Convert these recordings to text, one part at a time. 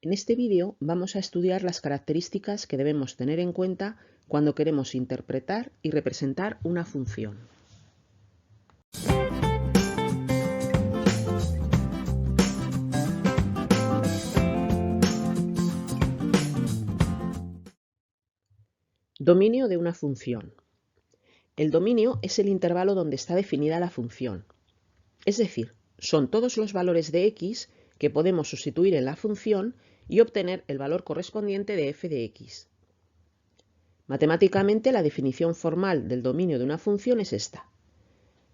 En este vídeo vamos a estudiar las características que debemos tener en cuenta cuando queremos interpretar y representar una función. Dominio de una función. El dominio es el intervalo donde está definida la función. Es decir, son todos los valores de x que podemos sustituir en la función y obtener el valor correspondiente de f de x. Matemáticamente, la definición formal del dominio de una función es esta.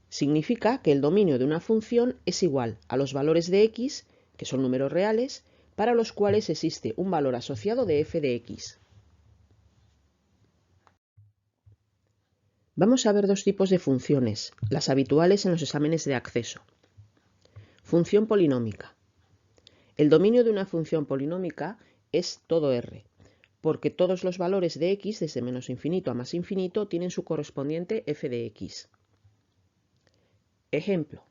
Significa que el dominio de una función es igual a los valores de x, que son números reales, para los cuales existe un valor asociado de f de x. Vamos a ver dos tipos de funciones, las habituales en los exámenes de acceso. Función polinómica. El dominio de una función polinómica es todo R, porque todos los valores de x, desde menos infinito a más infinito, tienen su correspondiente f de x. Ejemplo.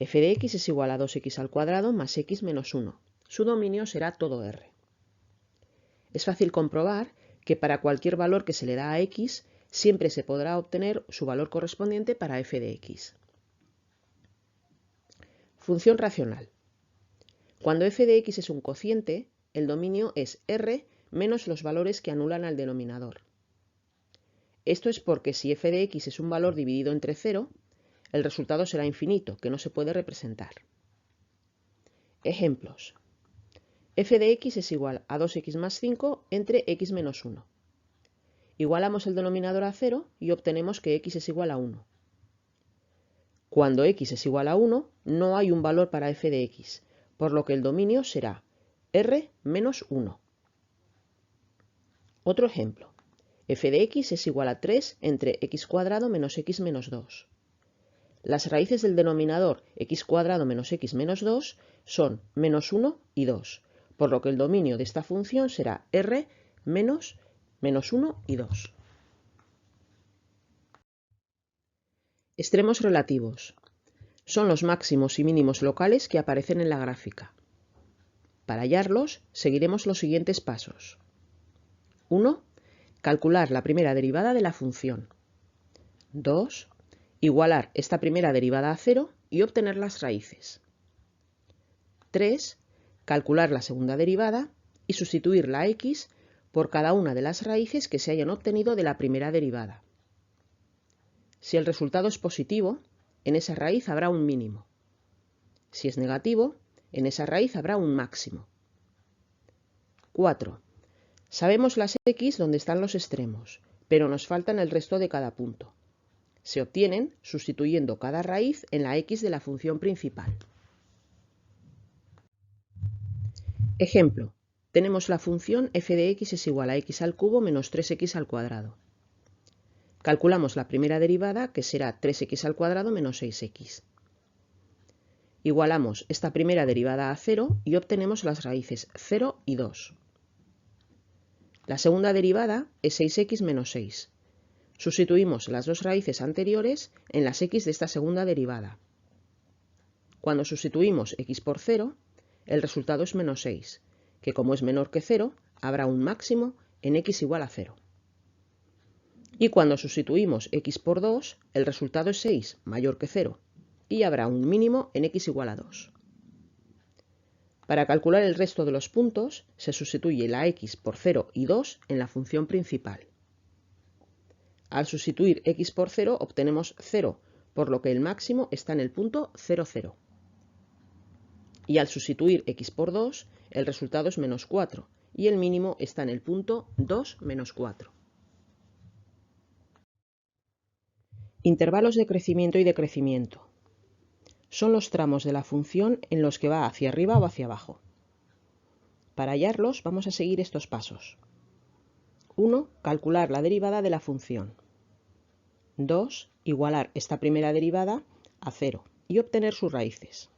F de x es igual a 2x al cuadrado más x menos 1. Su dominio será todo R. Es fácil comprobar que para cualquier valor que se le da a x, siempre se podrá obtener su valor correspondiente para f de x. Función racional. Cuando f de x es un cociente, el dominio es R menos los valores que anulan al denominador. Esto es porque si f de x es un valor dividido entre 0, el resultado será infinito, que no se puede representar. Ejemplos. F de x es igual a 2x más 5 entre x menos 1. Igualamos el denominador a 0 y obtenemos que x es igual a 1. Cuando x es igual a 1, no hay un valor para f de x, por lo que el dominio será R menos 1. Otro ejemplo. F de x es igual a 3 entre x cuadrado menos x menos 2. Las raíces del denominador x cuadrado menos x menos 2 son menos 1 y 2, por lo que el dominio de esta función será R menos 1 y 2. Extremos relativos. Son los máximos y mínimos locales que aparecen en la gráfica. Para hallarlos, seguiremos los siguientes pasos. 1. Calcular la primera derivada de la función. 2. Igualar esta primera derivada a 0 y obtener las raíces. 3. Calcular la segunda derivada y sustituir la x por cada una de las raíces que se hayan obtenido de la primera derivada. Si el resultado es positivo, en esa raíz habrá un mínimo. Si es negativo, en esa raíz habrá un máximo. 4. Sabemos las x donde están los extremos, pero nos faltan el resto de cada punto. Se obtienen sustituyendo cada raíz en la x de la función principal. Ejemplo. Tenemos la función f de x es igual a x al cubo menos 3x al cuadrado. Calculamos la primera derivada, que será 3x al cuadrado menos 6x. Igualamos esta primera derivada a 0 y obtenemos las raíces 0 y 2. La segunda derivada es 6x menos 6. Sustituimos las dos raíces anteriores en las x de esta segunda derivada. Cuando sustituimos x por 0, el resultado es menos 6, que como es menor que 0, habrá un máximo en x igual a 0. Y cuando sustituimos x por 2, el resultado es 6, mayor que 0, y habrá un mínimo en x igual a 2. Para calcular el resto de los puntos, se sustituye la x por 0 y 2 en la función principal. Al sustituir x por 0 obtenemos 0, por lo que el máximo está en el punto 0, 0. Y al sustituir x por 2, el resultado es menos 4, y el mínimo está en el punto 2 menos 4. Intervalos de crecimiento y decrecimiento. Son los tramos de la función en los que va hacia arriba o hacia abajo. Para hallarlos vamos a seguir estos pasos. 1. Calcular la derivada de la función. 2. Igualar esta primera derivada a 0 y obtener sus raíces.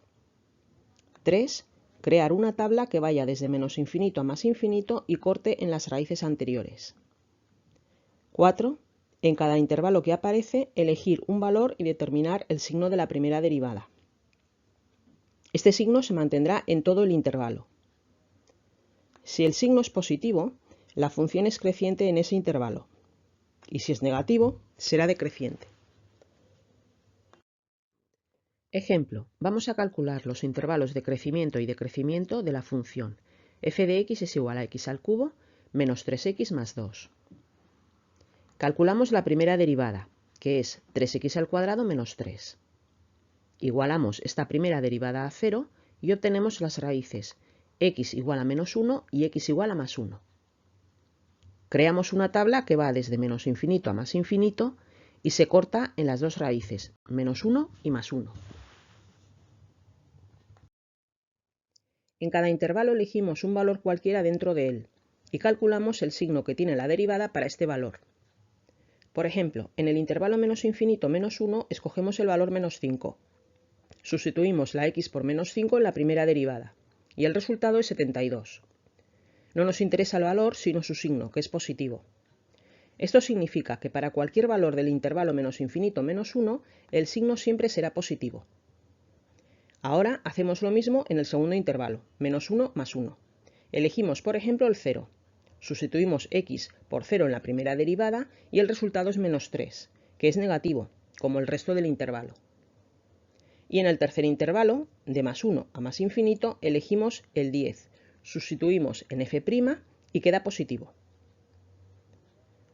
3. Crear una tabla que vaya desde menos infinito a más infinito y corte en las raíces anteriores. 4. En cada intervalo que aparece, elegir un valor y determinar el signo de la primera derivada. Este signo se mantendrá en todo el intervalo. Si el signo es positivo, la función es creciente en ese intervalo, y si es negativo, será decreciente. Ejemplo, vamos a calcular los intervalos de crecimiento y decrecimiento de la función f de x es igual a x al cubo menos 3x más 2. Calculamos la primera derivada, que es 3x al cuadrado menos 3. Igualamos esta primera derivada a 0 y obtenemos las raíces x igual a menos 1 y x igual a más 1. Creamos una tabla que va desde menos infinito a más infinito y se corta en las dos raíces, menos 1 y más 1. En cada intervalo elegimos un valor cualquiera dentro de él y calculamos el signo que tiene la derivada para este valor. Por ejemplo, en el intervalo menos infinito menos 1 escogemos el valor menos 5. Sustituimos la x por menos 5 en la primera derivada y el resultado es 72. No nos interesa el valor sino su signo, que es positivo. Esto significa que para cualquier valor del intervalo menos infinito menos 1, el signo siempre será positivo. Ahora hacemos lo mismo en el segundo intervalo, menos 1 más 1. Elegimos, por ejemplo, el 0. Sustituimos x por 0 en la primera derivada y el resultado es menos 3, que es negativo, como el resto del intervalo. Y en el tercer intervalo, de más 1 a más infinito, elegimos el 10. Sustituimos en f' y queda positivo.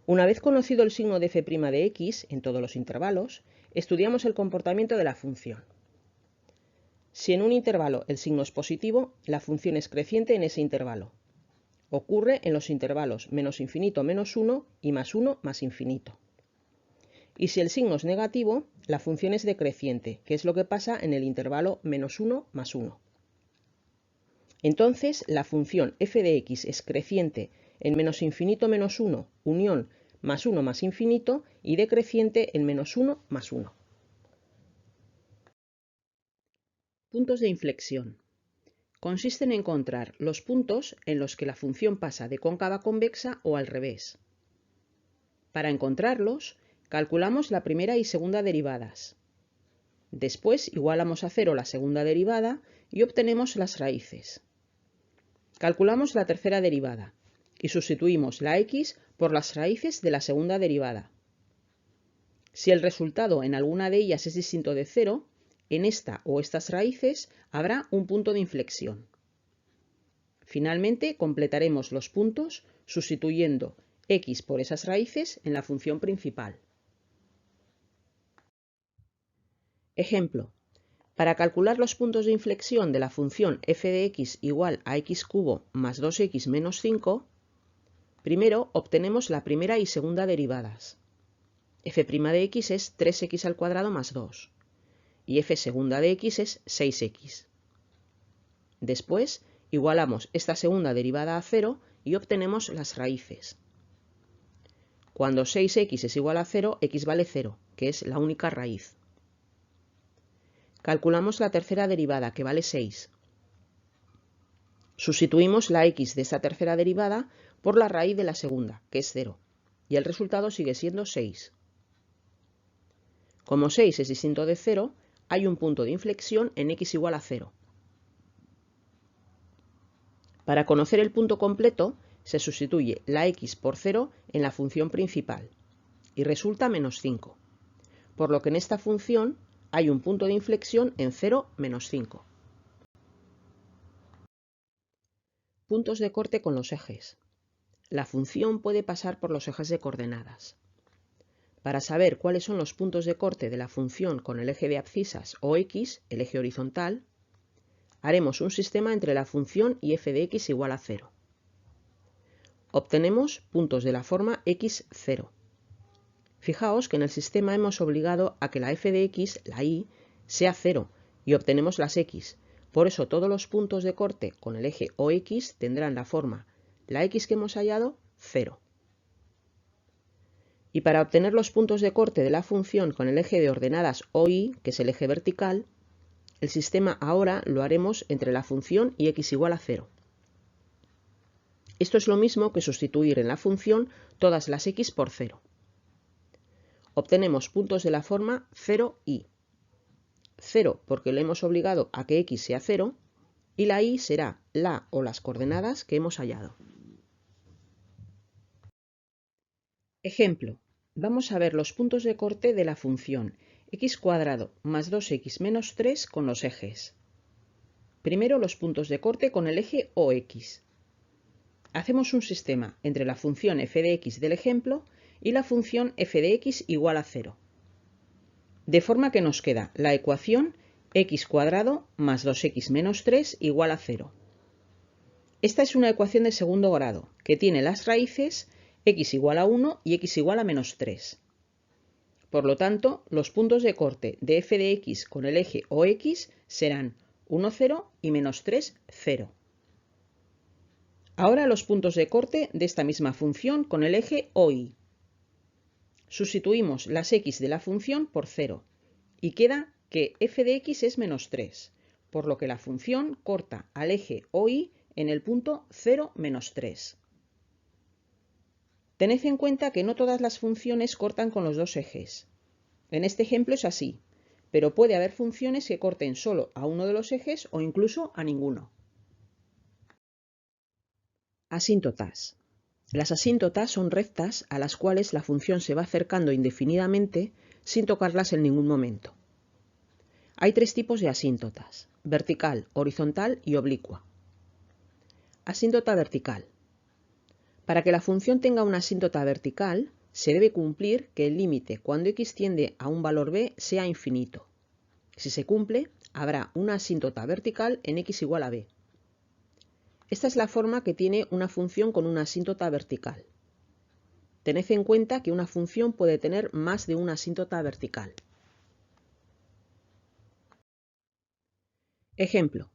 Una vez conocido el signo de f' de x en todos los intervalos, estudiamos el comportamiento de la función. Si en un intervalo el signo es positivo, la función es creciente en ese intervalo. Ocurre en los intervalos menos infinito menos 1 y más 1 más infinito. Y si el signo es negativo, la función es decreciente, que es lo que pasa en el intervalo menos 1 más 1. Entonces, la función f de x es creciente en menos infinito menos 1, unión más 1 más infinito, y decreciente en menos 1 más 1. Puntos de inflexión. Consisten en encontrar los puntos en los que la función pasa de cóncava a convexa o al revés. Para encontrarlos, calculamos la primera y segunda derivadas. Después igualamos a 0 la segunda derivada y obtenemos las raíces. Calculamos la tercera derivada y sustituimos la x por las raíces de la segunda derivada. Si el resultado en alguna de ellas es distinto de 0, en esta o estas raíces habrá un punto de inflexión. Finalmente completaremos los puntos sustituyendo x por esas raíces en la función principal. Ejemplo. Para calcular los puntos de inflexión de la función f de x igual a x cubo más 2x menos 5, primero obtenemos la primera y segunda derivadas. f' de x es 3x al cuadrado más 2 y f segunda de x es 6x. Después igualamos esta segunda derivada a 0 y obtenemos las raíces. Cuando 6x es igual a 0, x vale 0, que es la única raíz. Calculamos la tercera derivada, que vale 6. Sustituimos la x de esta tercera derivada por la raíz de la segunda, que es 0, y el resultado sigue siendo 6. Como 6 es distinto de 0, hay un punto de inflexión en x igual a 0. Para conocer el punto completo, se sustituye la x por 0 en la función principal, y resulta menos 5, por lo que en esta función hay un punto de inflexión en 0 menos 5. Puntos de corte con los ejes. La función puede pasar por los ejes de coordenadas. Para saber cuáles son los puntos de corte de la función con el eje de abscisas o x, el eje horizontal, haremos un sistema entre la función y f de x igual a 0. Obtenemos puntos de la forma x0. Fijaos que en el sistema hemos obligado a que la f de x, la y, sea 0 y obtenemos las x. Por eso todos los puntos de corte con el eje OX tendrán la forma la x que hemos hallado 0. Y para obtener los puntos de corte de la función con el eje de ordenadas OY, que es el eje vertical, el sistema ahora lo haremos entre la función y x igual a 0. Esto es lo mismo que sustituir en la función todas las x por 0. Obtenemos puntos de la forma 0y. 0 porque lo hemos obligado a que x sea 0 y la y será la o las coordenadas que hemos hallado. Ejemplo, vamos a ver los puntos de corte de la función x² más 2x menos 3 con los ejes. Primero los puntos de corte con el eje OX. Hacemos un sistema entre la función f de x del ejemplo y la función f de x igual a 0. De forma que nos queda la ecuación x² más 2x menos 3 igual a 0. Esta es una ecuación de segundo grado que tiene las raíces x igual a 1 y x igual a menos 3. Por lo tanto, los puntos de corte de f de x con el eje OX serán 1, 0 y menos 3, 0. Ahora los puntos de corte de esta misma función con el eje OY. Sustituimos las x de la función por 0 y queda que f de x es menos 3, por lo que la función corta al eje OY en el punto 0, menos 3. Tened en cuenta que no todas las funciones cortan con los dos ejes. En este ejemplo es así, pero puede haber funciones que corten solo a uno de los ejes o incluso a ninguno. Asíntotas. Las asíntotas son rectas a las cuales la función se va acercando indefinidamente sin tocarlas en ningún momento. Hay tres tipos de asíntotas: vertical, horizontal y oblicua. Asíntota vertical. Para que la función tenga una asíntota vertical, se debe cumplir que el límite cuando x tiende a un valor b sea infinito. Si se cumple, habrá una asíntota vertical en x igual a b. Esta es la forma que tiene una función con una asíntota vertical. Tened en cuenta que una función puede tener más de una asíntota vertical. Ejemplo.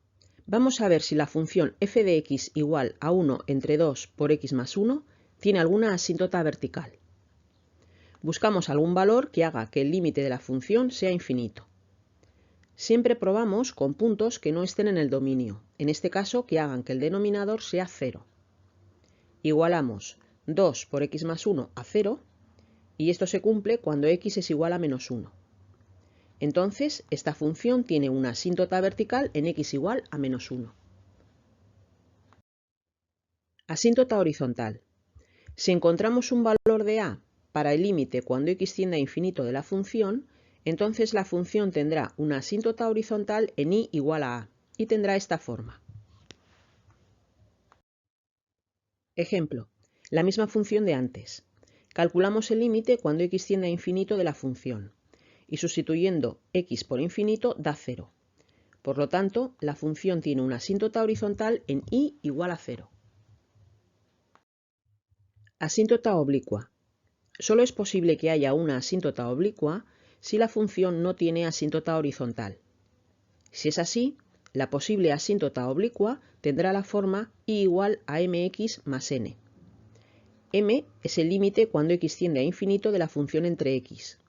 Vamos a ver si la función f de x igual a 1 entre 2 por x más 1 tiene alguna asíntota vertical. Buscamos algún valor que haga que el límite de la función sea infinito. Siempre probamos con puntos que no estén en el dominio, en este caso que hagan que el denominador sea 0. Igualamos 2 por x más 1 a 0 y esto se cumple cuando x es igual a menos 1. Entonces, esta función tiene una asíntota vertical en x igual a menos 1. Asíntota horizontal. Si encontramos un valor de a para el límite cuando x tiende a infinito de la función, entonces la función tendrá una asíntota horizontal en y igual a y tendrá esta forma. Ejemplo, la misma función de antes. Calculamos el límite cuando x tiende a infinito de la función y sustituyendo x por infinito da 0. Por lo tanto, la función tiene una asíntota horizontal en y igual a 0. Asíntota oblicua. Solo es posible que haya una asíntota oblicua si la función no tiene asíntota horizontal. Si es así, la posible asíntota oblicua tendrá la forma y igual a mx más n. M es el límite cuando x tiende a infinito de la función entre x,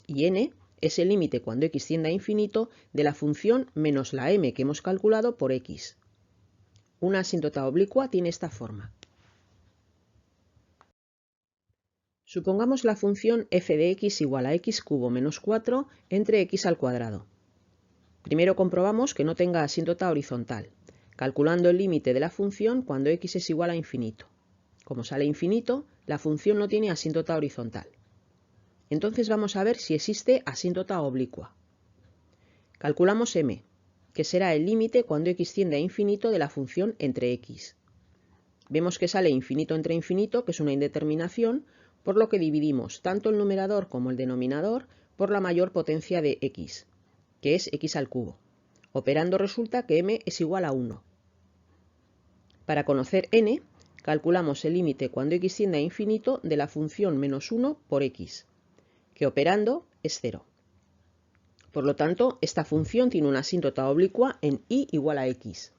y n es el límite cuando x tiende a infinito de la función menos la m que hemos calculado por x. Una asíntota oblicua tiene esta forma. Supongamos la función f de x igual a x³ menos 4 entre x al cuadrado. Primero comprobamos que no tenga asíntota horizontal, calculando el límite de la función cuando x es igual a infinito. Como sale infinito, la función no tiene asíntota horizontal. Entonces vamos a ver si existe asíntota oblicua. Calculamos m, que será el límite cuando x tiende a infinito de la función entre x. Vemos que sale infinito entre infinito, que es una indeterminación, por lo que dividimos tanto el numerador como el denominador por la mayor potencia de x, que es x al cubo. Operando resulta que m es igual a 1. Para conocer n, calculamos el límite cuando x tiende a infinito de la función menos 1 por x, que operando es 0. Por lo tanto, esta función tiene una asíntota oblicua en y igual a x.